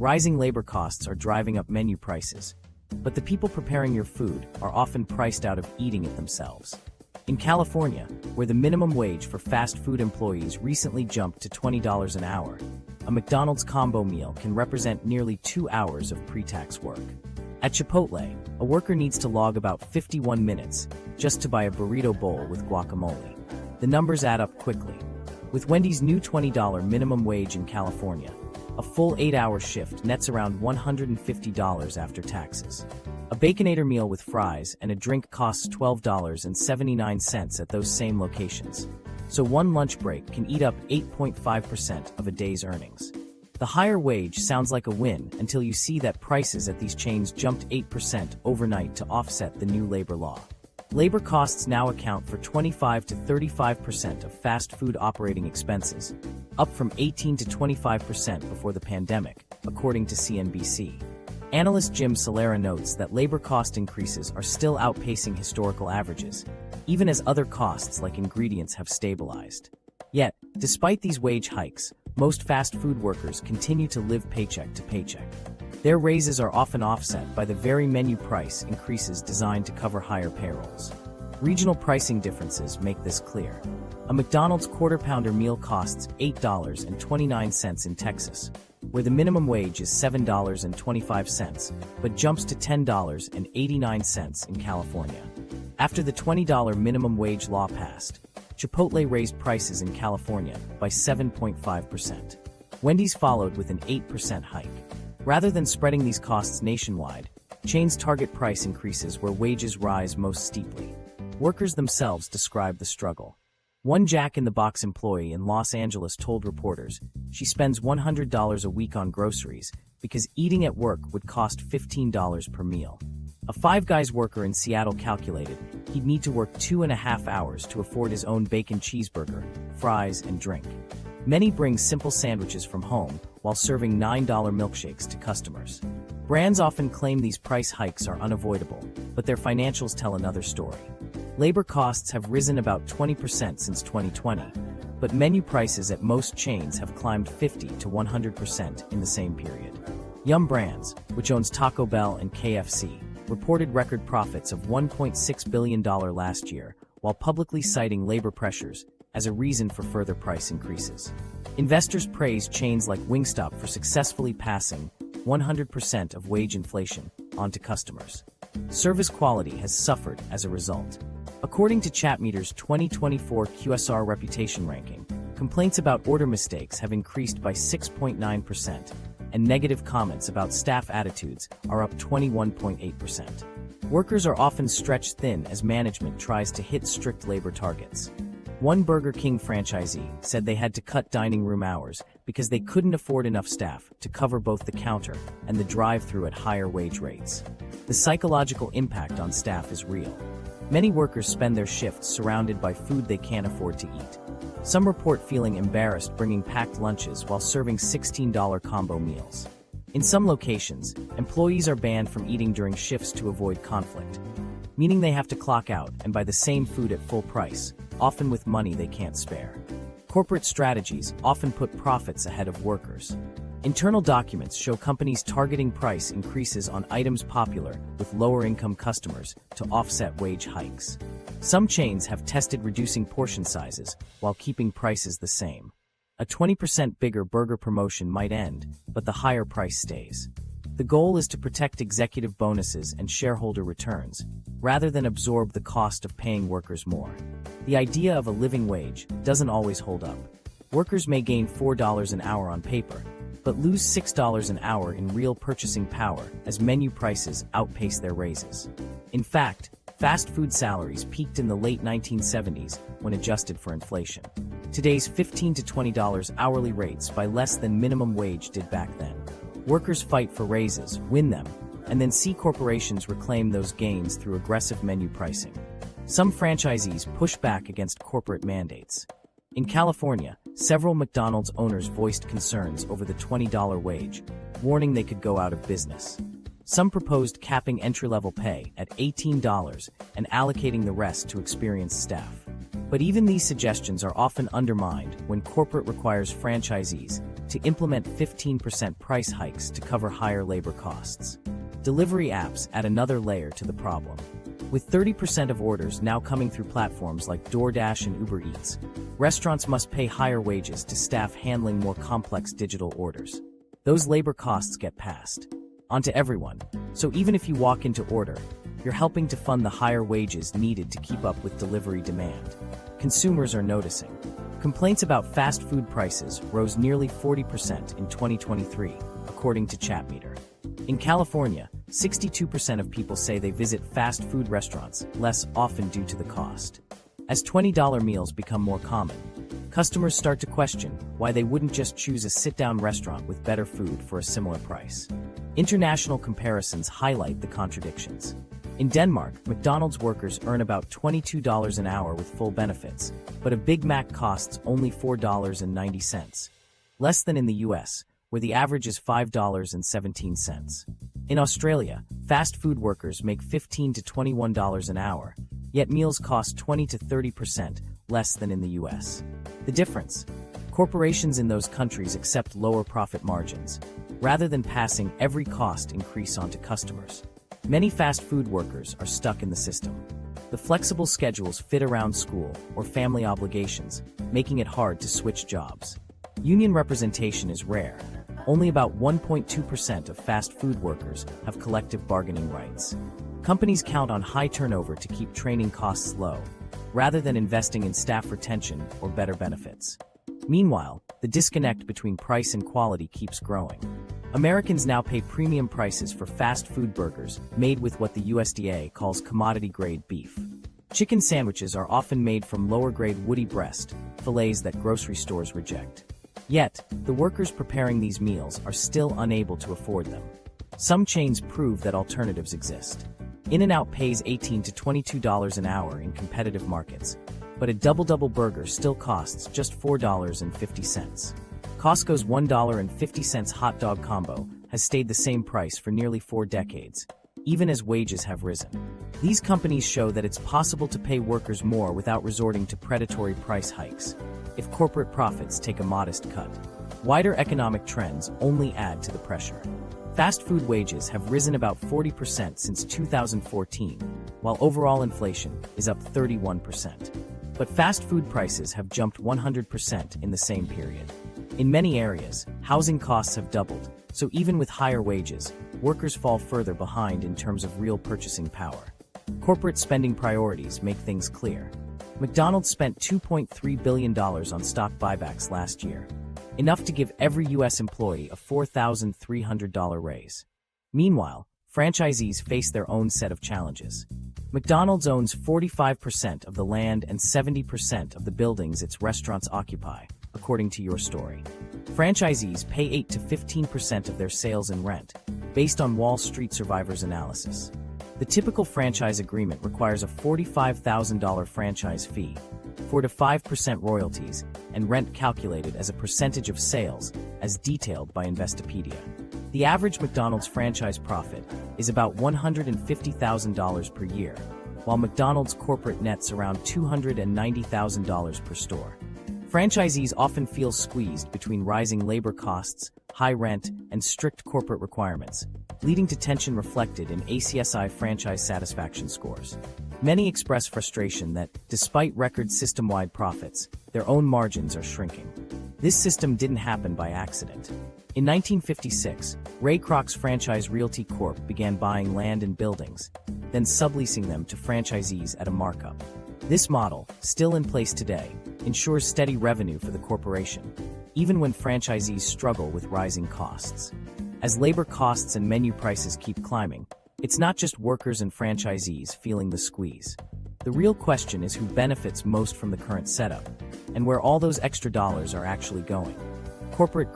Rising labor costs are driving up menu prices, but the people preparing your food are often priced out of eating it themselves. In California, where the minimum wage for fast food employees recently jumped to $20 an hour, a McDonald's combo meal can represent nearly 2 hours of pre-tax work. At Chipotle, a worker needs to log about 51 minutes just to buy a burrito bowl with guacamole. The numbers add up quickly. With Wendy's new $20 minimum wage in California, a full 8-hour shift nets around $150 after taxes. A Baconator meal with fries and a drink costs $12.79 at those same locations, so one lunch break can eat up 8.5% of a day's earnings. The higher wage sounds like a win until you see that prices at these chains jumped 8% overnight to offset the new labor law. Labor costs now account for 25 to 35% of fast food operating expenses, up from 18 to 25% before the pandemic, according to CNBC. Analyst Jim Solera notes that labor cost increases are still outpacing historical averages, even as other costs like ingredients have stabilized. Yet, despite these wage hikes, most fast food workers continue to live paycheck to paycheck. Their raises are often offset by the very menu price increases designed to cover higher payrolls. Regional pricing differences make this clear. A McDonald's Quarter Pounder meal costs $8.29 in Texas, where the minimum wage is $7.25, but jumps to $10.89 in California. After the $20 minimum wage law passed, Chipotle raised prices in California by 7.5%. Wendy's followed with an 8% hike. Rather than spreading these costs nationwide, chains target price increases where wages rise most steeply. Workers themselves describe the struggle. One Jack in the Box employee in Los Angeles told reporters she spends $100 a week on groceries because eating at work would cost $15 per meal. A Five Guys worker in Seattle calculated he'd need to work 2.5 hours to afford his own bacon cheeseburger, fries, and drink. Many bring simple sandwiches from home while serving $9 milkshakes to customers. Brands often claim these price hikes are unavoidable, but their financials tell another story. Labor costs have risen about 20% since 2020, but menu prices at most chains have climbed 50 to 100% in the same period. Yum Brands, which owns Taco Bell and KFC, reported record profits of $1.6 billion last year, while publicly citing labor pressures as a reason for further price increases. Investors praise chains like Wingstop for successfully passing 100% of wage inflation onto customers. Service quality has suffered as a result. According to Chatmeter's 2024 QSR reputation ranking, complaints about order mistakes have increased by 6.9%, and negative comments about staff attitudes are up 21.8%. Workers are often stretched thin as management tries to hit strict labor targets. One Burger King franchisee said they had to cut dining room hours because they couldn't afford enough staff to cover both the counter and the drive-thru at higher wage rates. The psychological impact on staff is real. Many workers spend their shifts surrounded by food they can't afford to eat. Some report feeling embarrassed bringing packed lunches while serving $16 combo meals. In some locations, employees are banned from eating during shifts to avoid conflict, meaning they have to clock out and buy the same food at full price, often with money they can't spare. Corporate strategies often put profits ahead of workers. Internal documents show companies targeting price increases on items popular with lower-income customers to offset wage hikes. Some chains have tested reducing portion sizes while keeping prices the same. A 20% bigger burger promotion might end, but the higher price stays. The goal is to protect executive bonuses and shareholder returns, rather than absorb the cost of paying workers more. The idea of a living wage doesn't always hold up. Workers may gain $4 an hour on paper, but lose $6 an hour in real purchasing power as menu prices outpace their raises. In fact, fast food salaries peaked in the late 1970s when adjusted for inflation. Today's $15 to $20 hourly rates by less than minimum wage did back then. Workers fight for raises, win them, and then see corporations reclaim those gains through aggressive menu pricing. Some franchisees push back against corporate mandates. In California, several McDonald's owners voiced concerns over the $20 wage, warning they could go out of business. Some proposed capping entry-level pay at $18 and allocating the rest to experienced staff. But even these suggestions are often undermined when corporate requires franchisees to implement 15% price hikes to cover higher labor costs. Delivery apps add another layer to the problem. With 30% of orders now coming through platforms like DoorDash and Uber Eats, restaurants must pay higher wages to staff handling more complex digital orders. Those labor costs get passed onto everyone, so even if you walk in to order, you're helping to fund the higher wages needed to keep up with delivery demand. Consumers are noticing. Complaints about fast food prices rose nearly 40% in 2023, according to Chatmeter. In California, 62% of people say they visit fast food restaurants less often due to the cost. As $20 meals become more common, customers start to question why they wouldn't just choose a sit-down restaurant with better food for a similar price. International comparisons highlight the contradictions. In Denmark, McDonald's workers earn about $22 an hour with full benefits, but a Big Mac costs only $4.90, less than in the US, where the average is $5.17. In Australia, fast food workers make $15 to $21 an hour, yet meals cost 20 to 30% less than in the US. The difference? Corporations in those countries accept lower profit margins, rather than passing every cost increase onto customers. Many fast food workers are stuck in the system. The flexible schedules fit around school or family obligations, making it hard to switch jobs. Union representation is rare. Only about 1.2% of fast food workers have collective bargaining rights. Companies count on high turnover to keep training costs low, rather than investing in staff retention or better benefits. Meanwhile, the disconnect between price and quality keeps growing. Americans now pay premium prices for fast food burgers made with what the USDA calls commodity-grade beef. Chicken sandwiches are often made from lower-grade woody breast, fillets that grocery stores reject. Yet, the workers preparing these meals are still unable to afford them. Some chains prove that alternatives exist. In-N-Out pays $18 to $22 an hour in competitive markets, but a double-double burger still costs just $4.50. Costco's $1.50 hot dog combo has stayed the same price for nearly 4 decades, even as wages have risen. These companies show that it's possible to pay workers more without resorting to predatory price hikes, if corporate profits take a modest cut. Wider economic trends only add to the pressure. Fast food wages have risen about 40% since 2014, while overall inflation is up 31%. But fast food prices have jumped 100% in the same period. In many areas, housing costs have doubled, so even with higher wages, workers fall further behind in terms of real purchasing power. Corporate spending priorities make things clear. McDonald's spent $2.3 billion on stock buybacks last year, enough to give every U.S. employee a $4,300 raise. Meanwhile, franchisees face their own set of challenges. McDonald's owns 45% of the land and 70% of the buildings its restaurants occupy, according to Your Story. Franchisees pay 8 to 15% of their sales in rent, based on Wall Street Survivors analysis. The typical franchise agreement requires a $45,000 franchise fee, 4 to 5% royalties, and rent calculated as a percentage of sales, as detailed by Investopedia. The average McDonald's franchise profit is about $150,000 per year, while McDonald's corporate nets around $290,000 per store. Franchisees often feel squeezed between rising labor costs, high rent, and strict corporate requirements, leading to tension reflected in ACSI franchise satisfaction scores. Many express frustration that, despite record system-wide profits, their own margins are shrinking. This system didn't happen by accident. In 1956, Ray Kroc's Franchise Realty Corp. began buying land and buildings, then subleasing them to franchisees at a markup. This model, still in place today, ensures steady revenue for the corporation, even when franchisees struggle with rising costs. As labor costs and menu prices keep climbing, it's not just workers and franchisees feeling the squeeze. The real question is who benefits most from the current setup, and where all those extra dollars are actually going. Corporate